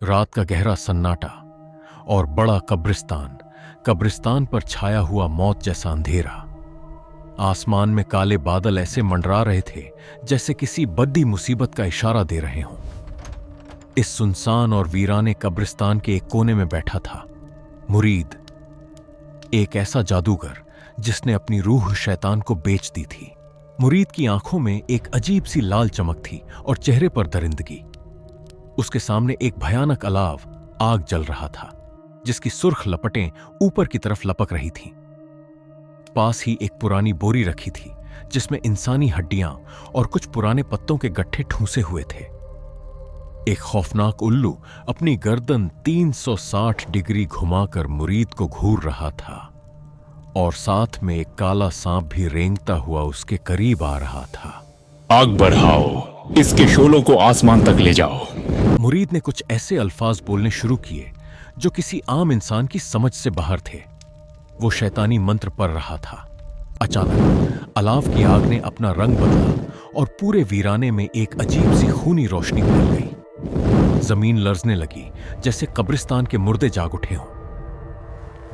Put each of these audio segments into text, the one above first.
रात का गहरा सन्नाटा और बड़ा कब्रिस्तान पर छाया हुआ मौत जैसा अंधेरा। आसमान में काले बादल ऐसे मंडरा रहे थे जैसे किसी बड़ी मुसीबत का इशारा दे रहे हों। इस सुनसान और वीराने कब्रिस्तान के एक कोने में बैठा था मुरीद, एक ऐसा जादूगर जिसने अपनी रूह शैतान को बेच दी थी। मुरीद की आंखों में एक अजीब सी लाल चमक थी और चेहरे पर दरिंदगी। उसके सामने एक भयानक अलाव आग जल रहा था जिसकी सुर्ख लपटें ऊपर की तरफ लपक रही थीं। पास ही एक पुरानी बोरी रखी थी जिसमें इंसानी हड्डियां और कुछ पुराने पत्तों के गट्ठे ठूंसे हुए थे। एक खौफनाक उल्लू अपनी गर्दन 360 डिग्री घुमाकर मुरीद को घूर रहा था और साथ में एक काला सांप भी रेंगता हुआ उसके करीब आ रहा था। आग बढ़ाओ, इसके शोलों को आसमान तक ले जाओ। मुरीद ने कुछ ऐसे अल्फाज बोलने शुरू किए जो किसी आम इंसान की समझ से बाहर थे। वो शैतानी मंत्र पढ़ रहा था। अचानक अलाव की आग ने अपना रंग बदला और पूरे वीराने में एक अजीब सी खूनी रोशनी फैल गई। जमीन लर्जने लगी जैसे कब्रिस्तान के मुर्दे जाग उठे हों।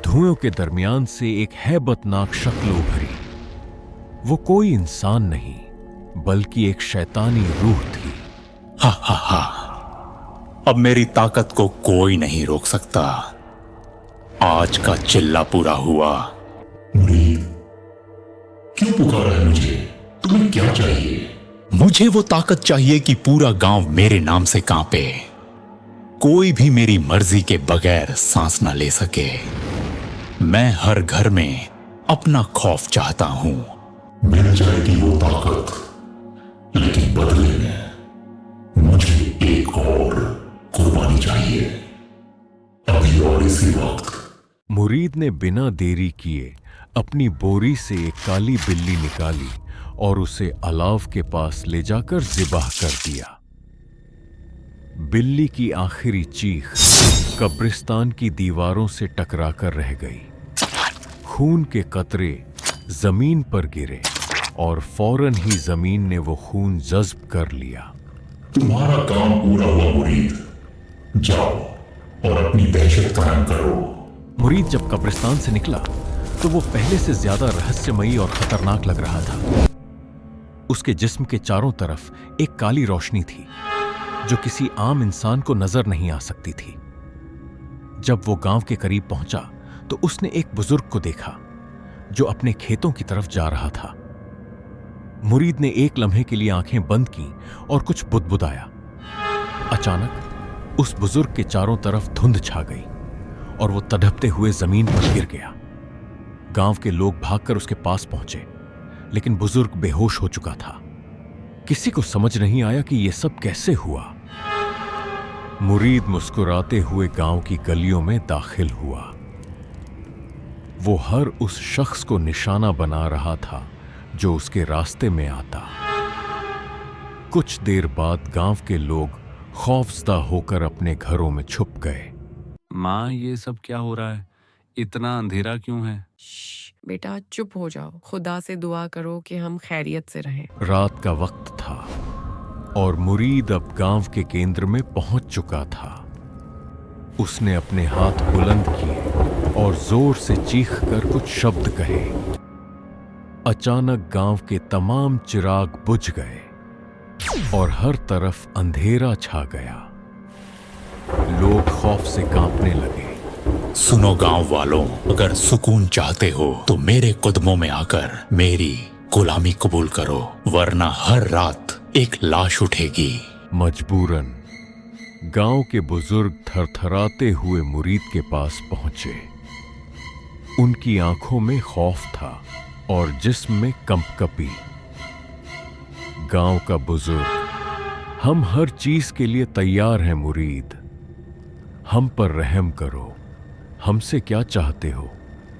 धुएं के दरमियान से एक हैबतनाक शक्ल उभरी। वो कोई इंसान नहीं बल्कि एक शैतानी रूह थी। हा हा हा, अब मेरी ताकत को कोई नहीं रोक सकता। आज का चिल्ला पूरा हुआ। मुरीद, क्यों पुकारा है मुझे? तुम्हें क्या चाहिए? मुझे वो ताकत चाहिए कि पूरा गांव मेरे नाम से कांपे। कोई भी मेरी मर्जी के बगैर सांस ना ले सके। मैं हर घर में अपना खौफ चाहता हूं। मिल जाएगी वो ताकत, लेकिन बदले में मुझे एक और कुर्बानी चाहिए, अभी और इसी वक्त। मुरीद ने बिना देरी किए अपनी बोरी से एक काली बिल्ली निकाली और उसे अलाव के पास ले जाकर ज़िबाह कर दिया। बिल्ली की आखिरी चीख कब्रिस्तान की दीवारों से टकराकर रह गई। खून के कतरे जमीन पर गिरे और फौरन ही जमीन ने वो खून जज्ब कर लिया। तुम्हारा काम पूरा हुआ मुरीद, जाओ और अपनी दहशत कायम करो। मुरीद जब कब्रिस्तान से निकला तो वो पहले से ज्यादा रहस्यमयी और खतरनाक लग रहा था। उसके जिस्म के चारों तरफ एक काली रोशनी थी जो किसी आम इंसान को नजर नहीं आ सकती थी। जब वो गांव के करीब पहुंचा तो उसने एक बुजुर्ग को देखा जो अपने खेतों की तरफ जा रहा था। मुरीद ने एक लम्हे के लिए आंखें बंद की और कुछ बुदबुदाया। अचानक उस बुजुर्ग के चारों तरफ धुंध छा गई और वो तड़पते हुए जमीन पर गिर गया। गांव के लोग भागकर उसके पास पहुंचे, लेकिन बुजुर्ग बेहोश हो चुका था। किसी को समझ नहीं आया कि यह सब कैसे हुआ। मुरीद मुस्कुराते हुए गांव की गलियों में दाखिल हुआ। वो हर उस शख्स को निशाना बना रहा था जो उसके रास्ते में आता। कुछ देर बाद गांव के लोग खौफजदा होकर अपने घरों में छुप गए। माँ, ये सब क्या हो रहा है? इतना अंधेरा क्यों है? बेटा चुप हो जाओ, खुदा से दुआ करो कि हम खैरियत से रहें। रात का वक्त था और मुरीद अब गांव के केंद्र में पहुंच चुका था। उसने अपने हाथ बुलंद किए और जोर से चीखकर कुछ शब्द कहे। अचानक गांव के तमाम चिराग बुझ गए और हर तरफ अंधेरा छा गया। लोग खौफ से कांपने लगे। सुनो गांव वालों, अगर सुकून चाहते हो तो मेरे कदमों में आकर मेरी गुलामी कबूल करो, वरना हर रात एक लाश उठेगी। मजबूरन गांव के बुजुर्ग थरथराते हुए मुरीद के पास पहुंचे। उनकी आंखों में खौफ था और जिस्म में कंपकपी। गांव का बुजुर्ग, हम हर चीज के लिए तैयार हैं मुरीद, हम पर रहम करो। हमसे क्या चाहते हो?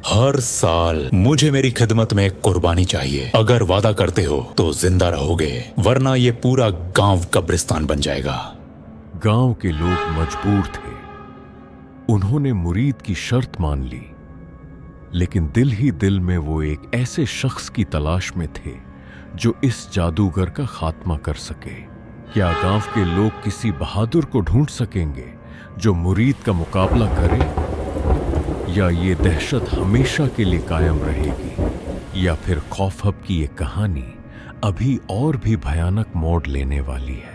हर साल मुझे मेरी खिदमत में एक कुर्बानी चाहिए। अगर वादा करते हो तो जिंदा रहोगे, वरना ये पूरा गांव कब्रिस्तान बन जाएगा। गांव के लोग मजबूर थे। उन्होंने मुरीद की शर्त मान ली, लेकिन दिल ही दिल में वो एक ऐसे शख्स की तलाश में थे जो इस जादूगर का खात्मा कर सके। क्या गांव के लोग किसी बहादुर को ढूंढ सकेंगे जो मुरीद का मुकाबला करे, या ये दहशत हमेशा के लिए कायम रहेगी, या फिर खौफहब की ये कहानी अभी और भी भयानक मोड़ लेने वाली है।